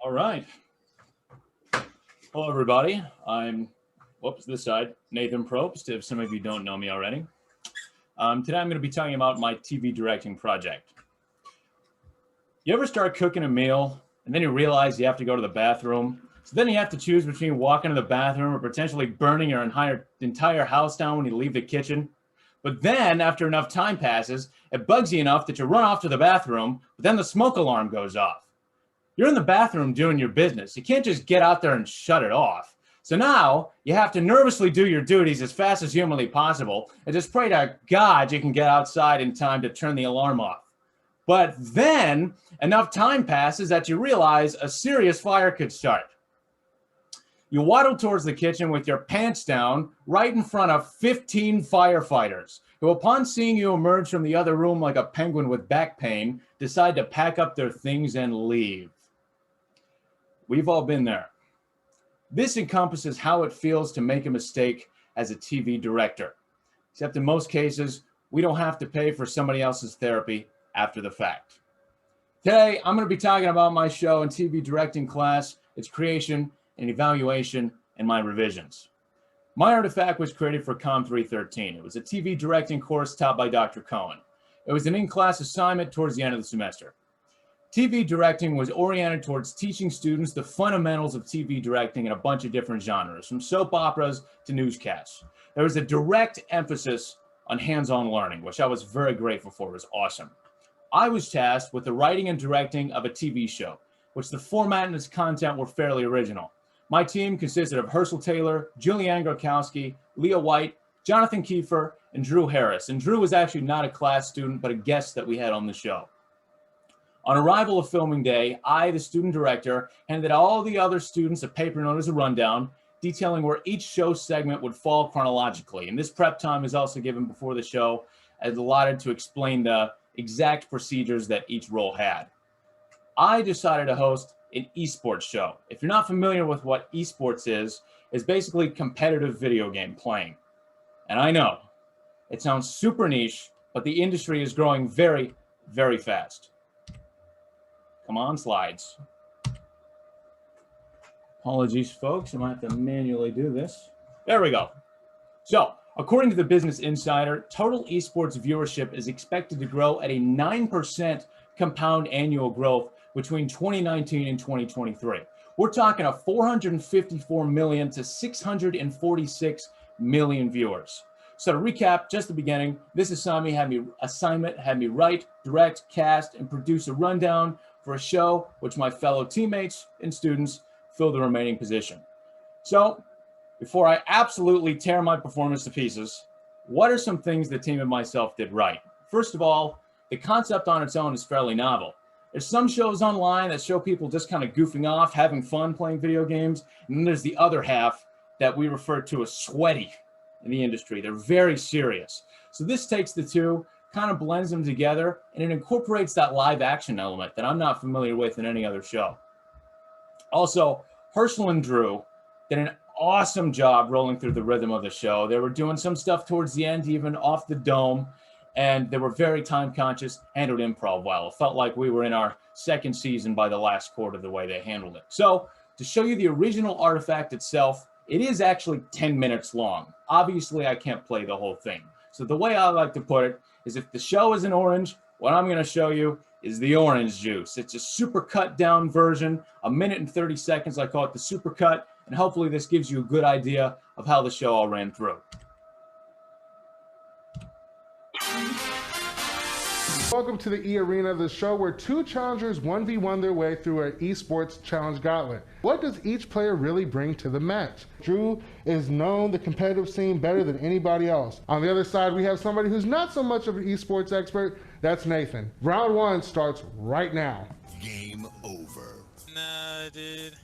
All right. Hello, everybody. I'm, this side, Nathan Probst, if some of you don't know me already. Today I'm going to be talking about my TV directing project. You ever start cooking a meal and then you realize you have to go to the bathroom? So then you have to choose between walking to the bathroom or potentially burning your entire house down when you leave the kitchen. But then after enough time passes, it bugs you enough that you run off to the bathroom, but then the smoke alarm goes off. You're in the bathroom doing your business. You can't just get out there and shut it off. So now you have to nervously do your duties as fast as humanly possible and just pray to God you can get outside in time to turn the alarm off. But then enough time passes that you realize a serious fire could start. You waddle towards the kitchen with your pants down right in front of 15 firefighters who, upon seeing you emerge from the other room like a penguin with back pain, decide to pack up their things and leave. We've all been there. This encompasses how it feels to make a mistake as a TV director. Except in most cases, we don't have to pay for somebody else's therapy after the fact. Today, I'm going to be talking about my show and TV directing class, its creation and evaluation, and my revisions. My artifact was created for Com 313. It was a TV directing course taught by Dr. Cohen. It was an in-class assignment towards the end of the semester. TV directing was oriented towards teaching students the fundamentals of TV directing in a bunch of different genres, from soap operas to newscasts. There was a direct emphasis on hands-on learning, which I was very grateful for. It was awesome. I was tasked with the writing and directing of a TV show, which the format and its content were fairly original. My team consisted of Herschel Taylor, Julianne Gorkowski, Leah White, Jonathan Kiefer, and Drew Harris. And Drew was actually not a class student, but a guest that we had on the show. On arrival of filming day, I, the student director, handed all the other students a paper known as a rundown, detailing where each show segment would fall chronologically. And this prep time is also given before the show, as allotted to explain the exact procedures that each role had. I decided to host an esports show. If you're not familiar with what esports is, it's basically competitive video game playing. And I know, it sounds super niche, but the industry is growing very, very fast. Come on, slides. Apologies, folks. I might have to manually do this. There we go. So, according to the Business Insider, total esports viewership is expected to grow at a 9% compound annual growth between 2019 and 2023. We're talking a 454 million to 646 million viewers. So to recap, just the beginning, this assignment had me write, direct, cast, and produce a rundown for a show which my fellow teammates and students fill the remaining position. So, before I absolutely tear my performance to pieces, what are some things the team and myself did right? First of all, the concept on its own is fairly novel. There's some shows online that show people just kind of goofing off, having fun playing video games, and then there's the other half that we refer to as sweaty in the industry. They're very serious. So this takes the two, kind of blends them together, and it incorporates that live action element that I'm not familiar with in any other show. Also, Herschel and Drew did an awesome job rolling through the rhythm of the show. They were doing some stuff towards the end, even off the dome, and they were very time conscious, handled improv well. It felt like we were in our second season by the last quarter, the way they handled it. So to show you the original artifact itself, it is actually 10 minutes long. Obviously, I can't play the whole thing. So the way I like to put it is, if the show is an orange, what I'm going to show you is the orange juice. It's a super cut down version, 1 minute and 30 seconds. I call it the super cut, and hopefully this gives you a good idea of how the show all ran through. Welcome to the E-Arena, the show where two challengers 1v1 their way through an esports challenge gauntlet. What does each player really bring to the match? Drew is known the competitive scene better than anybody else. On the other side, we have somebody who's not so much of an esports expert. That's Nathan. Round one starts right now. Game over. Nah, dude.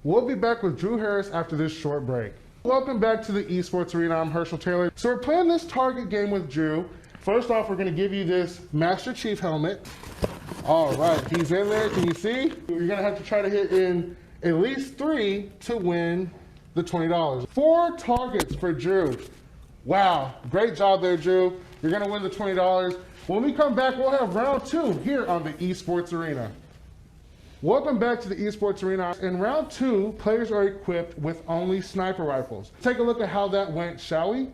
We'll be back with Drew Harris after this short break. Welcome back to the Esports Arena. I'm Herschel Taylor. So we're playing this target game with Drew. First off, we're going to give you this Master Chief helmet. All right, he's in there. Can you see? You're going to have to try to hit in at least 3 to win the $20. 4 targets for Drew. Wow, great job there, Drew. You're going to win the $20. When we come back, we'll have round 2 here on the Esports Arena. Welcome back to the esports arena. In round 2, players are equipped with only sniper rifles. Take a look at how that went, shall we?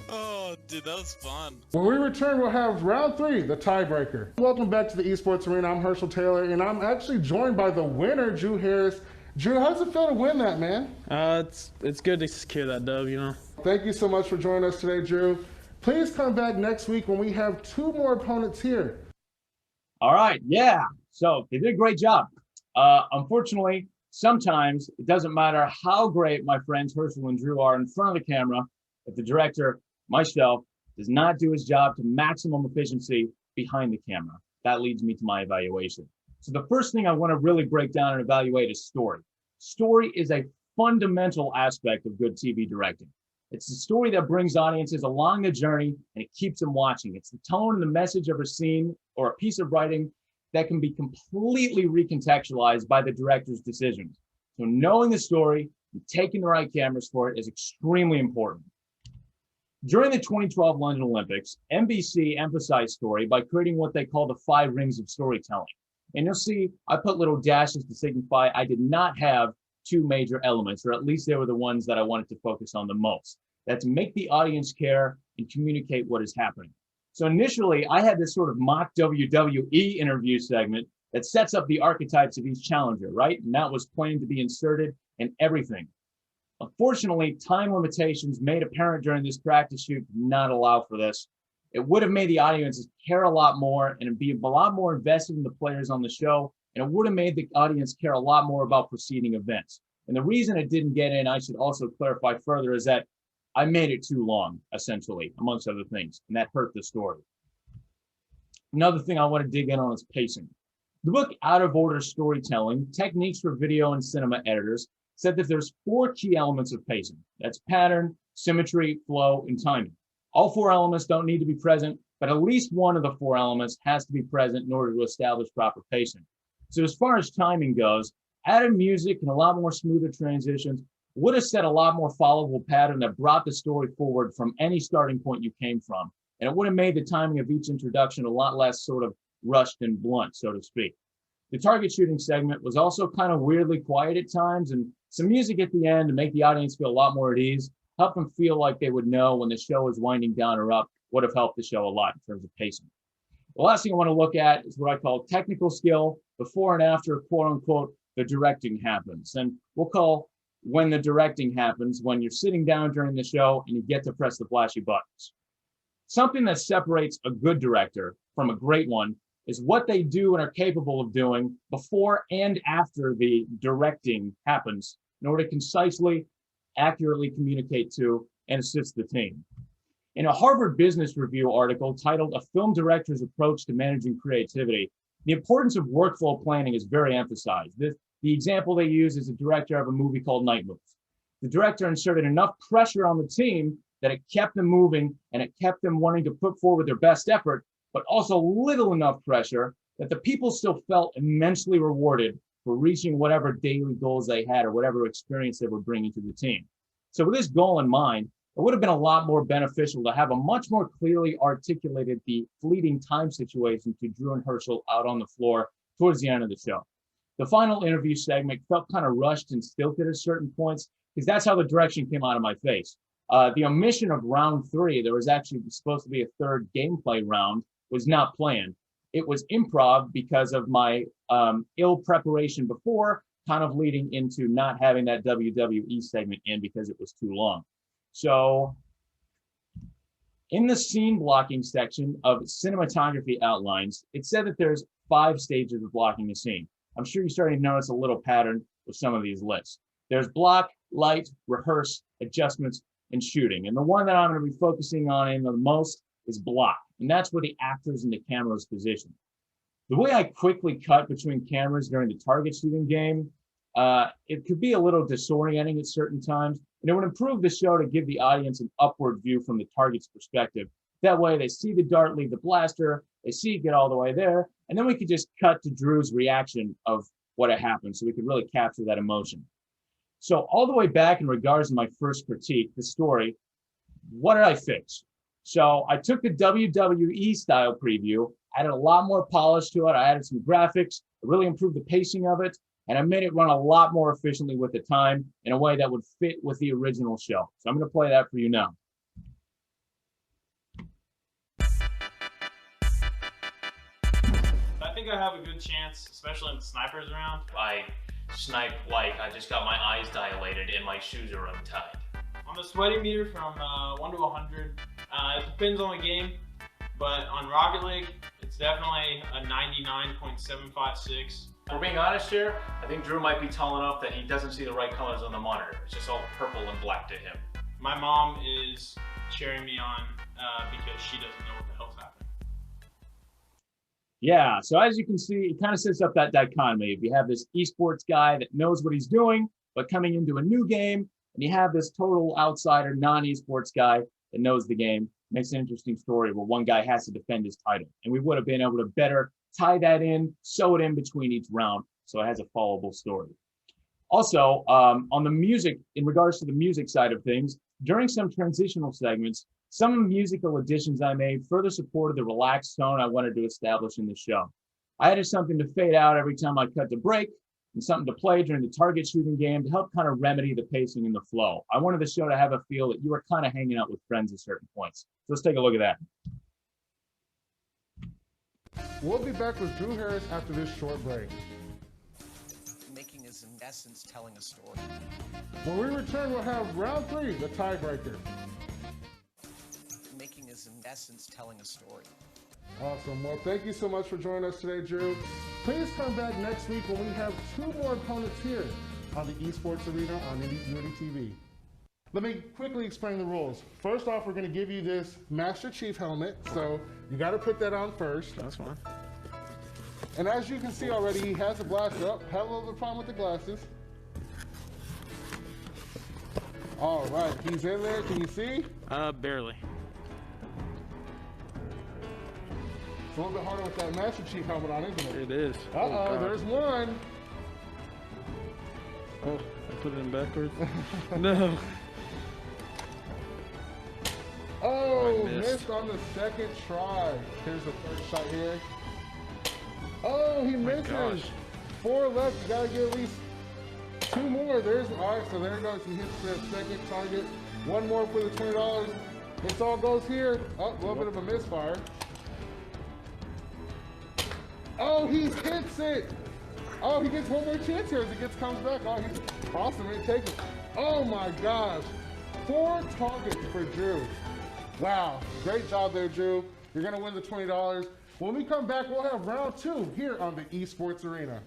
Oh, dude, that was fun. When we return, we'll have round 3, the tiebreaker. Welcome back to the esports arena. I'm Herschel Taylor, and I'm actually joined by the winner, Drew Harris. Drew, how does it feel to win that, man? It's good to secure that dub, you know. Thank you so much for joining us today, Drew. Please come back next week when we have 2 more opponents here. All right, yeah. So they did a great job. Unfortunately, sometimes it doesn't matter how great my friends Herschel and Drew are in front of the camera, if the director, myself, does not do his job to maximum efficiency behind the camera. That leads me to my evaluation. So the first thing I want to really break down and evaluate is story. Story is a fundamental aspect of good TV directing. It's the story that brings audiences along the journey and it keeps them watching. It's the tone and the message of a scene or a piece of writing that can be completely recontextualized by the director's decisions. So knowing the story and taking the right cameras for it is extremely important. During the 2012 London Olympics, NBC emphasized story by creating what they call the 5 rings of storytelling. And you'll see I put little dashes to signify I did not have 2 major elements, or at least they were the ones that I wanted to focus on the most. That's make the audience care and communicate what is happening. So initially, I had this sort of mock WWE interview segment that sets up the archetypes of each challenger, right? And that was planned to be inserted in everything. Unfortunately, time limitations made apparent during this practice shoot did not allow for this. It would have made the audiences care a lot more and be a lot more invested in the players on the show. And it would have made the audience care a lot more about preceding events. And the reason it didn't get in, I should also clarify further, is that I made it too long, essentially, amongst other things, and that hurt the story. Another thing I want to dig in on is pacing. The book Out of Order Storytelling, Techniques for Video and Cinema Editors, said that there's 4 key elements of pacing. That's pattern, symmetry, flow, and timing. All 4 elements don't need to be present, but at least one of the 4 elements has to be present in order to establish proper pacing. So as far as timing goes, added music and a lot more smoother transitions would have set a lot more followable pattern that brought the story forward from any starting point you came from. And it would have made the timing of each introduction a lot less sort of rushed and blunt, so to speak. The target shooting segment was also kind of weirdly quiet at times, and some music at the end to make the audience feel a lot more at ease, help them feel like they would know when the show is winding down or up, would have helped the show a lot in terms of pacing. The last thing I want to look at is what I call technical skill before and after, quote unquote, the directing happens. And we'll call when the directing happens, when you're sitting down during the show and you get to press the flashy buttons. Something that separates a good director from a great one is what they do and are capable of doing before and after the directing happens in order to concisely, accurately communicate to and assist the team. In a Harvard Business Review article titled A Film Director's Approach to Managing Creativity, the importance of workflow planning is very emphasized. The example they use is the director of a movie called Night Moves. The director inserted enough pressure on the team that it kept them moving and it kept them wanting to put forward their best effort, but also little enough pressure that the people still felt immensely rewarded for reaching whatever daily goals they had or whatever experience they were bringing to the team. So with this goal in mind, it would have been a lot more beneficial to have a much more clearly articulated the fleeting time situation to Drew and Herschel out on the floor towards the end of the show. The final interview segment felt kind of rushed and stilted at certain points because that's how the direction came out of my face. The omission of round 3, there was actually supposed to be a 3rd gameplay round, was not planned. It was improv because of my ill preparation before, kind of leading into not having that WWE segment in because it was too long. So in the scene blocking section of cinematography outlines, it said that there's 5 stages of blocking a scene. I'm sure you're starting to notice a little pattern with some of these lists. There's block, light, rehearse, adjustments, and shooting. And the one that I'm going to be focusing on in the most is block. And that's where the actors and the camera is positioned. The way I quickly cut between cameras during the target shooting game, it could be a little disorienting at certain times. And it would improve the show to give the audience an upward view from the target's perspective. That way they see the dart leave the blaster, they see it get all the way there, and then we could just cut to Drew's reaction of what had happened so we could really capture that emotion. So all the way back in regards to my first critique, the story, what did I fix? So I took the WWE style preview, added a lot more polish to it. I added some graphics, I really improved the pacing of it, and I made it run a lot more efficiently with the time in a way that would fit with the original show. So I'm going to play that for you now. I think I have a good chance, especially if snipers around. I snipe like I just got my eyes dilated and my shoes are untied. On the sweaty meter from 1 to 100, it depends on the game, but on Rocket League, it's definitely a 99.756. For being honest here, I think Drew might be tall enough that he doesn't see the right colors on the monitor. It's just all purple and black to him. My mom is cheering me on because she doesn't know what the hell's happening. Yeah, so as you can see, it kind of sets up that dichotomy. If you have this esports guy that knows what he's doing, but coming into a new game, and you have this total outsider, non-esports guy that knows the game, makes an interesting story where one guy has to defend his title. And we would have been able to better tie that in, sew it in between each round, so it has a followable story. Also, on the music, in regards to the music side of things, during some transitional segments, some musical additions I made further supported the relaxed tone I wanted to establish in the show. I added something to fade out every time I cut to break, and something to play during the target shooting game to help kind of remedy the pacing and the flow. I wanted the show to have a feel that you were kind of hanging out with friends at certain points. So let's take a look at that. We'll be back with Drew Harris after this short break. Making is in essence telling a story. When we return, we'll have round 3, the tiebreaker. Making is in essence telling a story. Awesome. Well, thank you so much for joining us today, Drew. Please come back next week when we have 2 more opponents here on the Esports Arena on Unity TV. Let me quickly explain the rules. First off, we're going to give you this Master Chief helmet, so you got to put that on first. That's fine. And as you can see already, he has a blast up. Had a little bit of problem with the glasses. All right, he's in there. Can you see? Barely. It's a little bit harder with that Master Chief helmet on, isn't it? It is. Uh-oh, there's one. Oh, I put it in backwards. No. Oh, I missed. on the second try. Here's the first shot here. Oh, he misses. gosh. 4 left. You gotta get at least 2 more. There's all right. So there it goes. He hits that second target. 1 more for the $20. It all goes here. Oh, a little bit of a misfire. Oh, he hits it. Oh, he gets 1 more chance here as he comes back. Oh, he's awesome. He takes it. Oh my gosh. 4 targets for Drew. Wow, great job there, Drew. You're gonna win the $20. When we come back, we'll have round 2 here on the Esports Arena.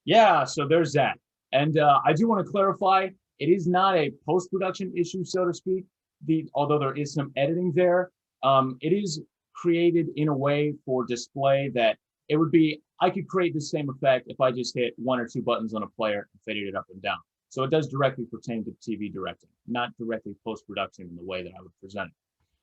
Yeah, so there's that. And I do want to clarify, it is not a post-production issue, so to speak. Although there is some editing there, it is created in a way for display that it would be, I could create the same effect if I just hit 1 or 2 buttons on a player and faded it up and down. So it does directly pertain to TV directing, not directly post-production in the way that I would present it.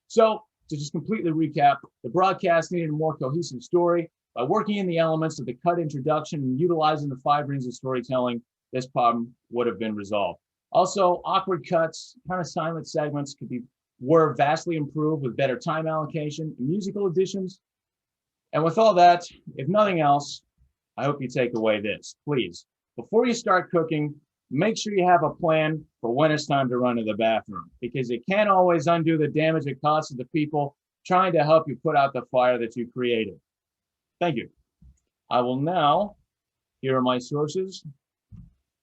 So to just completely recap, the broadcast needed a more cohesive story. By working in the elements of the cut introduction and utilizing the 5 rings of storytelling, this problem would have been resolved. Also, awkward cuts, kind of silent segments were vastly improved with better time allocation and musical additions. And with all that, if nothing else, I hope you take away this. Please, before you start cooking, make sure you have a plan for when it's time to run to the bathroom, because you can't always undo the damage it causes the people trying to help you put out the fire that you created. Thank you. I will now, here are my sources,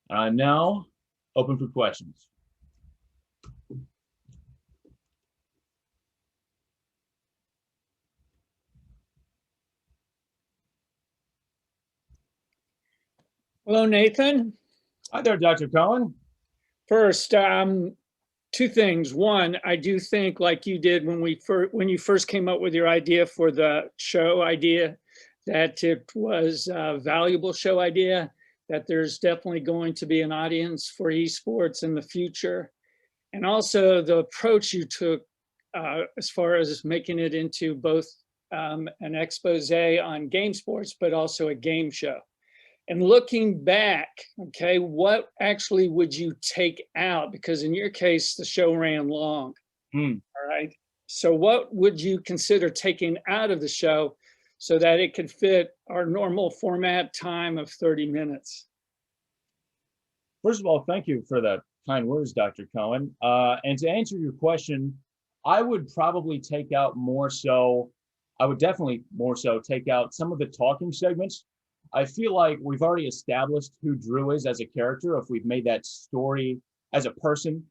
and I'm now open for questions. Hello, Nathan. Hi there, Dr. Cohen. First, 2 things. One, I do think, like you did when you first came up with your idea for the show idea, that it was a valuable show idea, that there's definitely going to be an audience for esports in the future. And also the approach you took as far as making it into both an expose on game sports, but also a game show. And looking back, okay, what actually would you take out? Because in your case, the show ran long. All right. So what would you consider taking out of the show so that it could fit our normal format time of 30 minutes? First of all, thank you for the kind words, Dr. Cohen. And to answer your question, I would probably take out more so, I would definitely more so take out some of the talking segments. I feel like we've already established who Drew is as a character. If we've made that story as a person,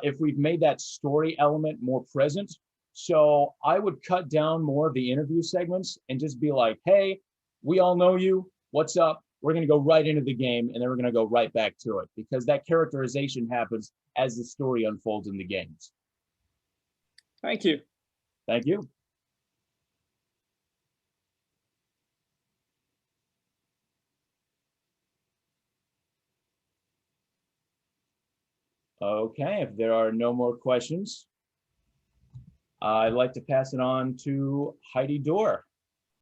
if we've made that story element more present. So I would cut down more of the interview segments and just be like, hey, we all know you. What's up? We're going to go right into the game, and then we're going to go right back to it, because that characterization happens as the story unfolds in the games. Thank you. Thank you. Okay, if there are no more questions, I'd like to pass it on to Heidi Dorr.